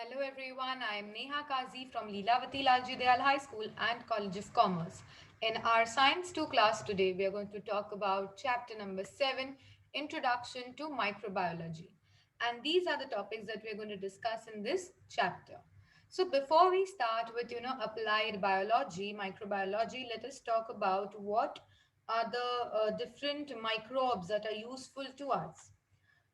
Hello everyone, I am Neha Kazi from Leelavati Lalji Dayal High School and College of Commerce. In our Science 2 class today, we are going to talk about chapter number 7, Introduction to Microbiology. And these are the topics that we are going to discuss in this chapter. So before we start with, applied biology, microbiology, let us talk about what are the different microbes that are useful to us.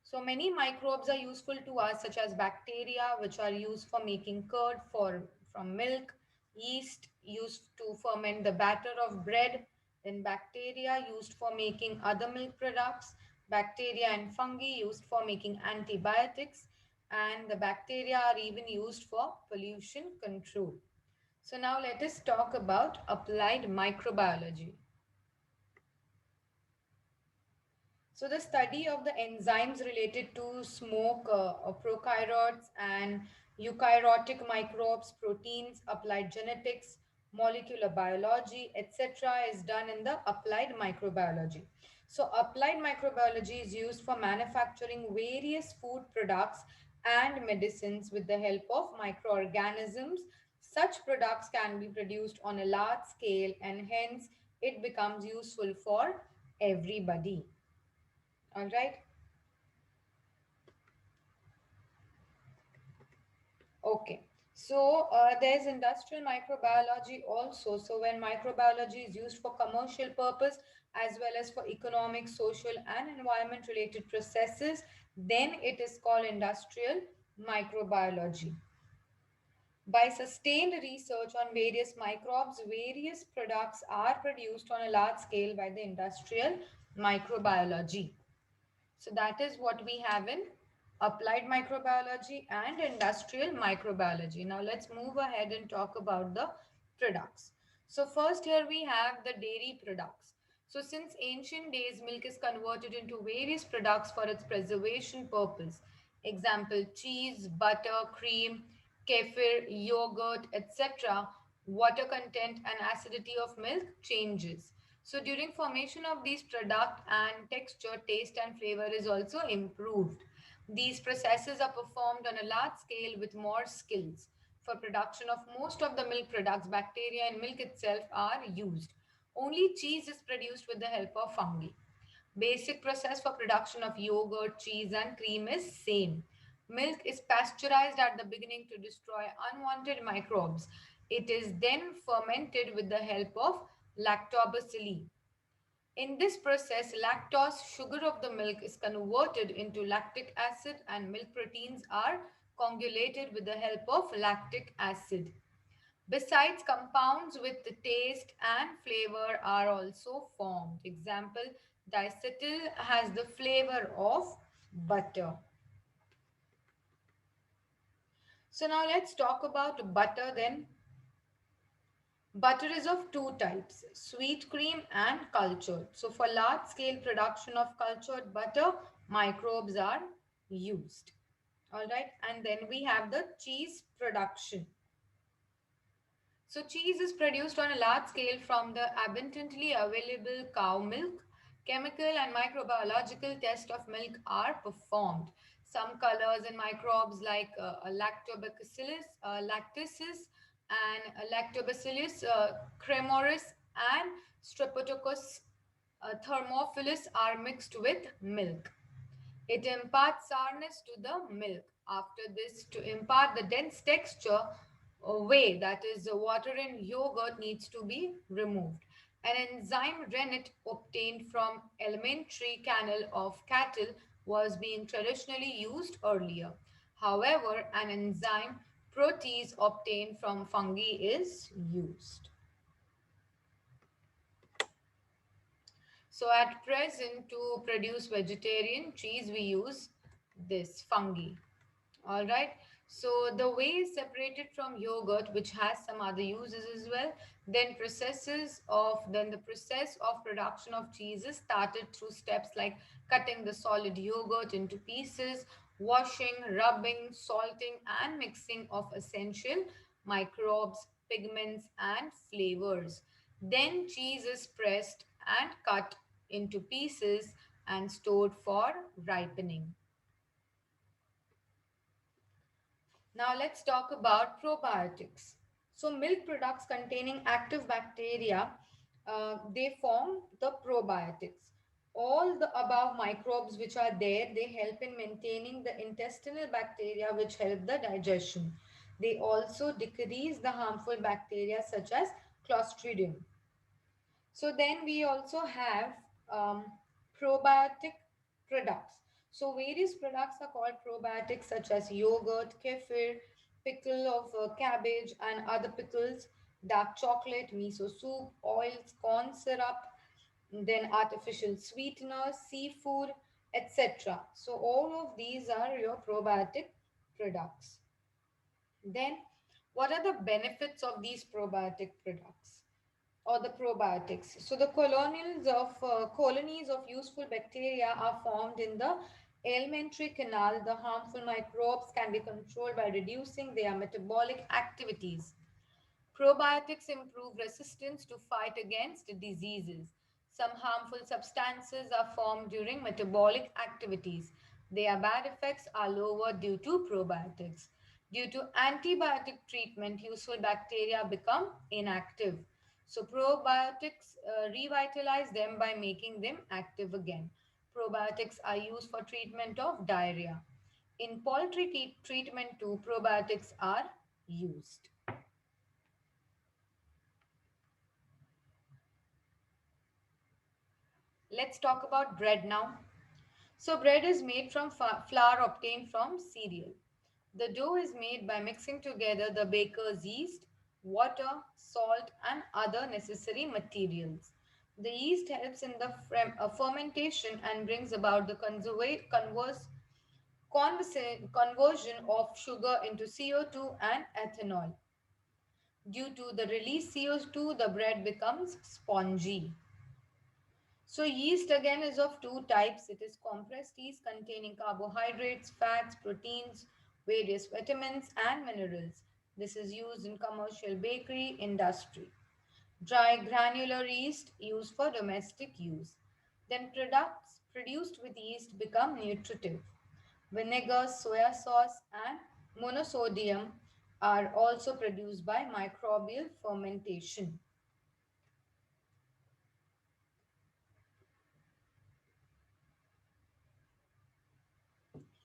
So many microbes are useful to us, such as bacteria, which are used for making curd from milk, yeast used to ferment the batter of bread, then bacteria used for making other milk products, bacteria and fungi used for making antibiotics, and the bacteria are even used for pollution control. So now let us talk about applied microbiology. So the study of the enzymes related to smoke, prokaryotes and eukaryotic microbes, proteins, applied genetics, molecular biology, etc. is done in the applied microbiology. So applied microbiology is used for manufacturing various food products and medicines with the help of microorganisms. Such products can be produced on a large scale and hence it becomes useful for everybody. All right. Okay. So there's industrial microbiology also. So when microbiology is used for commercial purpose as well as for economic, social, and environment related processes, then it is called industrial microbiology. By sustained research on various microbes, various products are produced on a large scale by the industrial microbiology. So that is what we have in applied microbiology and industrial microbiology. Now let's move ahead and talk about the products. So first here we have the dairy products. So since ancient days, milk is converted into various products for its preservation purpose. Example, cheese, butter, cream, kefir, yogurt, etc. Water content and acidity of milk changes. So during formation of these product and texture, taste and flavor is also improved. These processes are performed on a large scale with more skills. For production of most of the milk products, bacteria in milk itself are used. Only cheese is produced with the help of fungi. Basic process for production of yogurt, cheese and cream is same. Milk is pasteurized at the beginning to destroy unwanted microbes. It is then fermented with the help of lactobacilli. In this process, lactose, sugar of the milk, is converted into lactic acid and milk proteins are coagulated with the help of lactic acid. Besides, compounds with the taste and flavor are also formed. Example, diacetyl has the flavor of butter. So now let's talk about butter then. Butter is of two types, sweet cream and cultured. So for large scale production of cultured butter, microbes are used. All right, and then we have the cheese production. So cheese is produced on a large scale from the abundantly available cow milk. Chemical and microbiological tests of milk are performed. Some colors and microbes like lactobacillus, lactaceous, and lactobacillus cremoris and streptococcus thermophilus are mixed with milk. It imparts sourness to the milk. After this, to impart the dense texture, whey, that is the water in yogurt, needs to be removed. An enzyme rennet obtained from alimentary canal of cattle was being traditionally used earlier. However, an enzyme protease obtained from fungi is used. So at present, to produce vegetarian cheese, we use this fungi. All right. So the whey is separated from yogurt, which has some other uses as well. Then the process of production of cheese is started through steps like cutting the solid yogurt into pieces, washing, rubbing, salting, and mixing of essential microbes, pigments, and flavors. Then cheese is pressed and cut into pieces and stored for ripening. Now let's talk about probiotics. So milk products containing active bacteria, they form the probiotics. All the above microbes which are there, they help in maintaining the intestinal bacteria which help the digestion. They also decrease the harmful bacteria such as Clostridium. So then we also have um, probiotic products. So various products are called probiotics such as yogurt, kefir, pickle of cabbage and other pickles, dark chocolate, miso soup, oils, corn syrup, then artificial sweeteners, seafood, etc. So all of these are your probiotic products. Then what are the benefits of these probiotic products? Or the probiotics. So the colonies of useful bacteria are formed in the alimentary canal. The harmful microbes can be controlled by reducing their metabolic activities. Probiotics improve resistance to fight against diseases. Some harmful substances are formed during metabolic activities. Their bad effects are lower due to probiotics. Due to antibiotic treatment, useful bacteria become inactive. So, probiotics revitalize them by making them active again. Probiotics are used for treatment of diarrhea. In poultry treatment too, probiotics are used. Let's talk about bread now. So, bread is made from flour obtained from cereal. The dough is made by mixing together the baker's yeast, water, salt, and other necessary materials. The yeast helps in the fermentation and brings about the conversion of sugar into CO2 and ethanol. Due to the released CO2, the bread becomes spongy. So yeast again is of two types. It is compressed yeast containing carbohydrates, fats, proteins, various vitamins and minerals. This is used in commercial bakery industry. Dry granular yeast used for domestic use. Then products produced with yeast become nutritive. Vinegar, soya sauce and monosodium are also produced by microbial fermentation.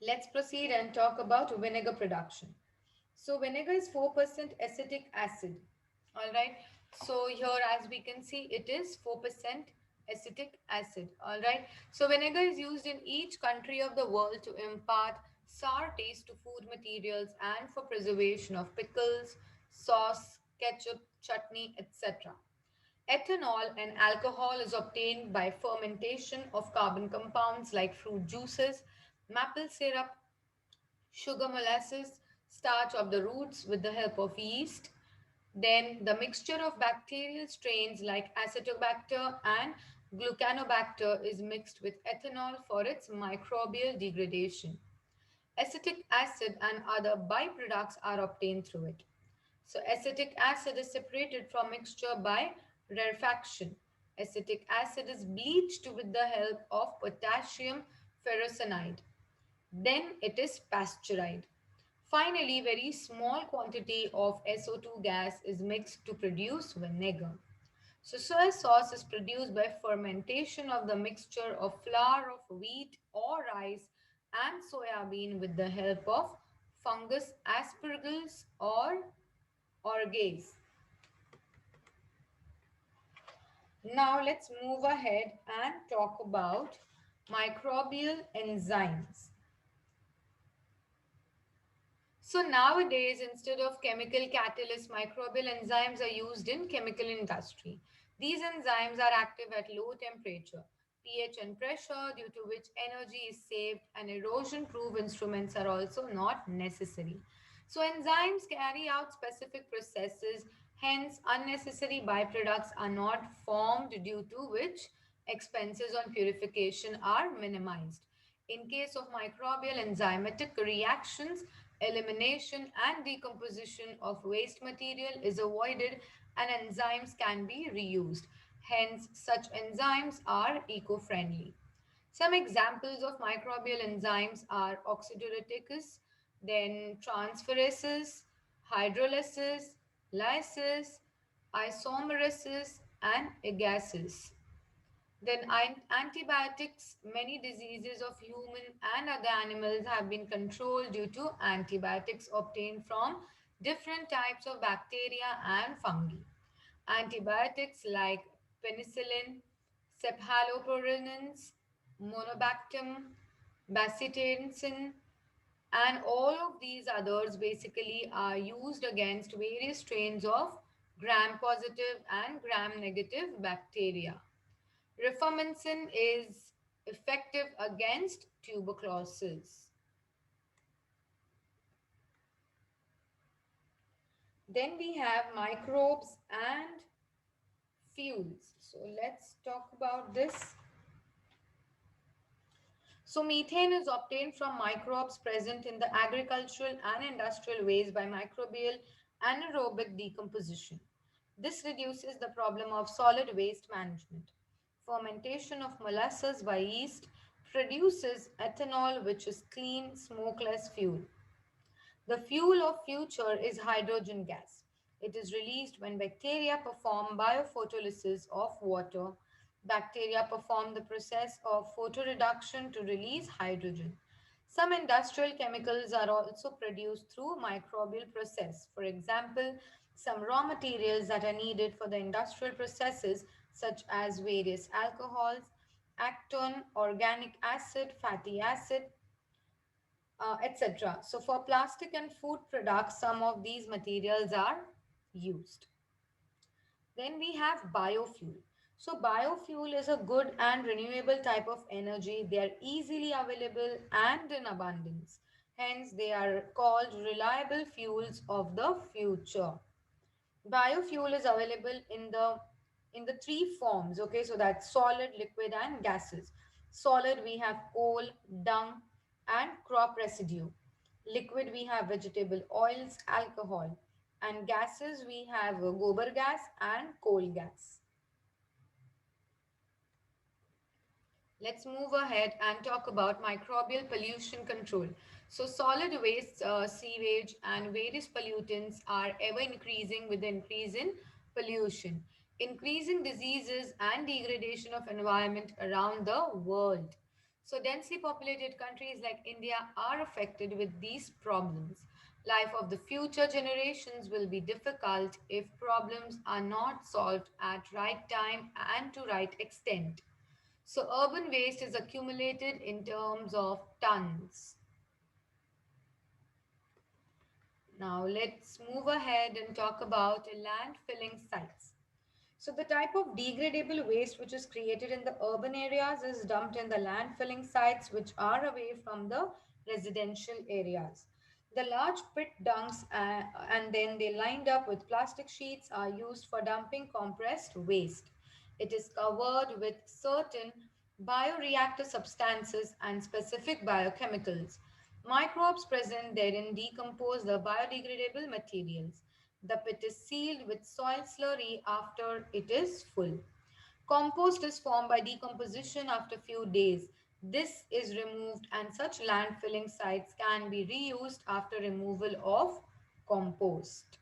Let's proceed and talk about vinegar production. So vinegar is 4% acetic acid. All right. So here as we can see it is 4% acetic acid. All right. So vinegar is used in each country of the world to impart sour taste to food materials and for preservation of pickles, sauce, ketchup, chutney, etc. Ethanol and alcohol is obtained by fermentation of carbon compounds like fruit juices, maple syrup, sugar molasses, starch of the roots with the help of yeast. Then the mixture of bacterial strains like Acetobacter and Glucanobacter is mixed with ethanol for its microbial degradation. Acetic acid and other byproducts are obtained through it. So acetic acid is separated from mixture by rarefaction. Acetic acid is bleached with the help of potassium ferrocyanide. Then it is pasteurized. Finally, very small quantity of SO2 gas is mixed to produce vinegar. So soy sauce is produced by fermentation of the mixture of flour of wheat or rice and soya bean with the help of fungus aspergillus or orgees. Now let's move ahead and talk about microbial enzymes. So nowadays, instead of chemical catalysts, microbial enzymes are used in chemical industry. These enzymes are active at low temperature, pH and pressure, due to which energy is saved and erosion-proof instruments are also not necessary. So enzymes carry out specific processes, hence unnecessary byproducts are not formed, due to which expenses on purification are minimized. In case of microbial enzymatic reactions, elimination and decomposition of waste material is avoided and enzymes can be reused. Hence, such enzymes are eco-friendly. Some examples of microbial enzymes are oxidoreticase, then transferases, hydrolysis, lysis, isomerases, and agases. Then antibiotics, many diseases of human and other animals have been controlled due to antibiotics obtained from different types of bacteria and fungi. Antibiotics like penicillin, cephaloporinins, monobactam, bacitracin, and all of these others basically are used against various strains of gram positive and gram negative bacteria. Rifamycin is effective against tuberculosis. Then we have microbes and fuels. So let's talk about this. So methane is obtained from microbes present in the agricultural and industrial waste by microbial anaerobic decomposition. This reduces the problem of solid waste management. Fermentation of molasses by yeast produces ethanol, which is clean, smokeless fuel. The fuel of future is hydrogen gas. It is released when bacteria perform biophotolysis of water. Bacteria perform the process of photoreduction to release hydrogen. Some industrial chemicals are also produced through microbial process. For example, some raw materials that are needed for the industrial processes such as various alcohols, actone, organic acid, fatty acid, etc. So for plastic and food products, some of these materials are used. Then we have biofuel. So biofuel is a good and renewable type of energy. They are easily available and in abundance. Hence, they are called reliable fuels of the future. Biofuel is available in the three forms. Okay, so that's solid, liquid, and gases. Solid, we have coal, dung, and crop residue. Liquid, we have vegetable oils, alcohol, and gases, we have gobar gas and coal gas. Let's move ahead and talk about microbial pollution control. So, solid waste, sewage, and various pollutants are ever increasing with the increase in pollution, increasing diseases and degradation of environment around the world. So, densely populated countries like India are affected with these problems. Life of the future generations will be difficult if problems are not solved at right time and to right extent. So urban waste is accumulated in terms of tons. Now let's move ahead and talk about land filling sites. So the type of degradable waste which is created in the urban areas is dumped in the land filling sites which are away from the residential areas. The large pit dunks and then they lined up with plastic sheets are used for dumping compressed waste. It is covered with certain bioreactor substances and specific biochemicals. Microbes present therein decompose the biodegradable materials. The pit is sealed with soil slurry after it is full. Compost is formed by decomposition after few days. This is removed and such landfilling sites can be reused after removal of compost.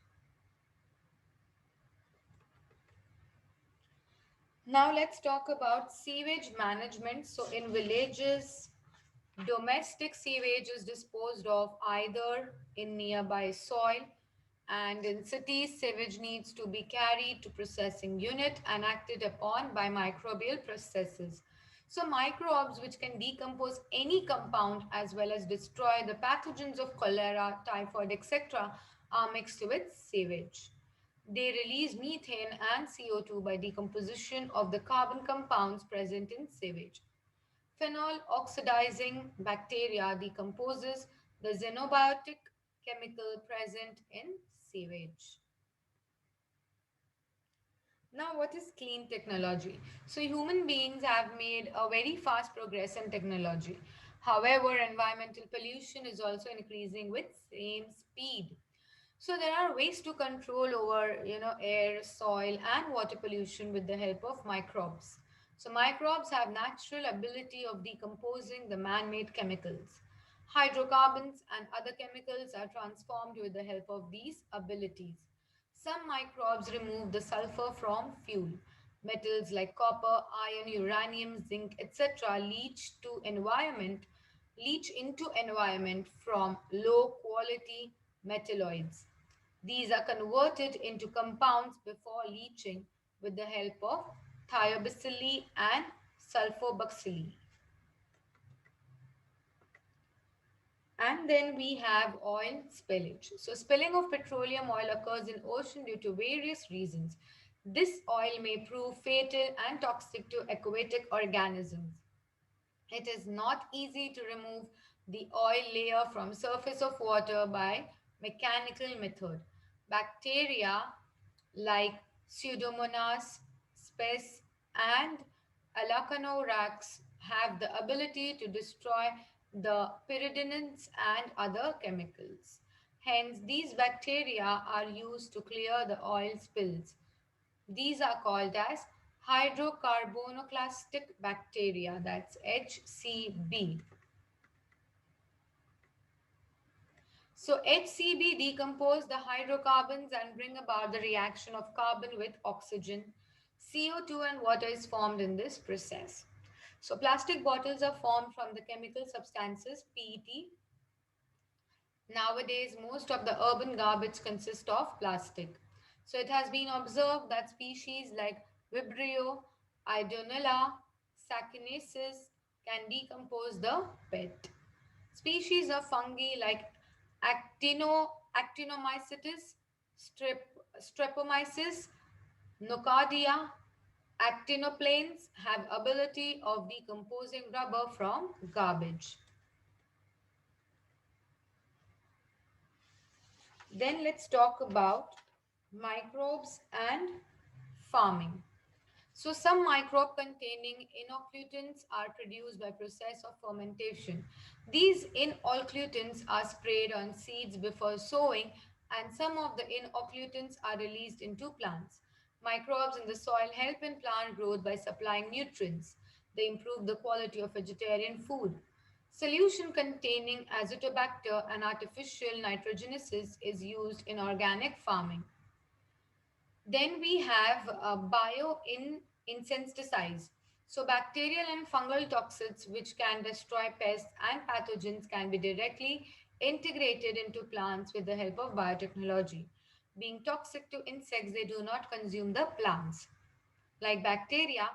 Now let's talk about sewage management. So in villages, domestic sewage is disposed of either in nearby soil, and in cities, sewage needs to be carried to processing unit and acted upon by microbial processes. So microbes which can decompose any compound as well as destroy the pathogens of cholera, typhoid, etc. are mixed with sewage. They release methane and CO2 by decomposition of the carbon compounds present in sewage. Phenol oxidizing bacteria decomposes the xenobiotic chemical present in sewage. Now, what is clean technology? So, human beings have made a very fast progress in technology. However, environmental pollution is also increasing with same speed. So there are ways to control over, air, soil, and water pollution with the help of microbes. So microbes have natural ability of decomposing the man-made chemicals. Hydrocarbons and other chemicals are transformed with the help of these abilities. Some microbes remove the sulfur from fuel. Metals like copper, iron, uranium, zinc, etc. leach into environment from low quality metalloids. These are converted into compounds before leaching with the help of thiobacilli and sulfobacilli. And then we have oil spillage. So spilling of petroleum oil occurs in ocean due to various reasons. This oil may prove fatal and toxic to aquatic organisms. It is not easy to remove the oil layer from surface of water by mechanical method. Bacteria like Pseudomonas spes and Alacanorax have the ability to destroy the pyridinants and other chemicals. Hence, these bacteria are used to clear the oil spills. These are called as hydrocarbonoclastic bacteria, that's HCB. So HCB decompose the hydrocarbons and bring about the reaction of carbon with oxygen. CO2 and water is formed in this process. So plastic bottles are formed from the chemical substances PET. Nowadays, most of the urban garbage consists of plastic. So it has been observed that species like Vibrio, Idonella, Sacchinensis can decompose the PET. Species of fungi like Actinomycetes, Streptomyces, Nocardia, Actinoplanes have ability of decomposing rubber from garbage. Then let's talk about microbes and farming. So some microbe containing inoculants are produced by process of fermentation. These inoculants are sprayed on seeds before sowing and some of the inoculants are released into plants. Microbes in the soil help in plant growth by supplying nutrients. They improve the quality of vegetarian food. Solution containing azotobacter and artificial nitrogenesis is used in organic farming. Then we have insecticides. So bacterial and fungal toxins which can destroy pests and pathogens can be directly integrated into plants with the help of biotechnology. Being toxic to insects, they do not consume the plants. Like bacteria,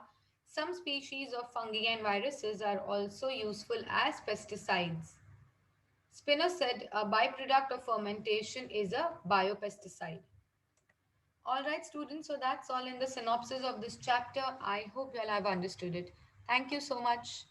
some species of fungi and viruses are also useful as pesticides. Spinosad, a byproduct of fermentation, is a biopesticide. All right, students, so that's all in the synopsis of this chapter. I hope you all have understood it. Thank you so much.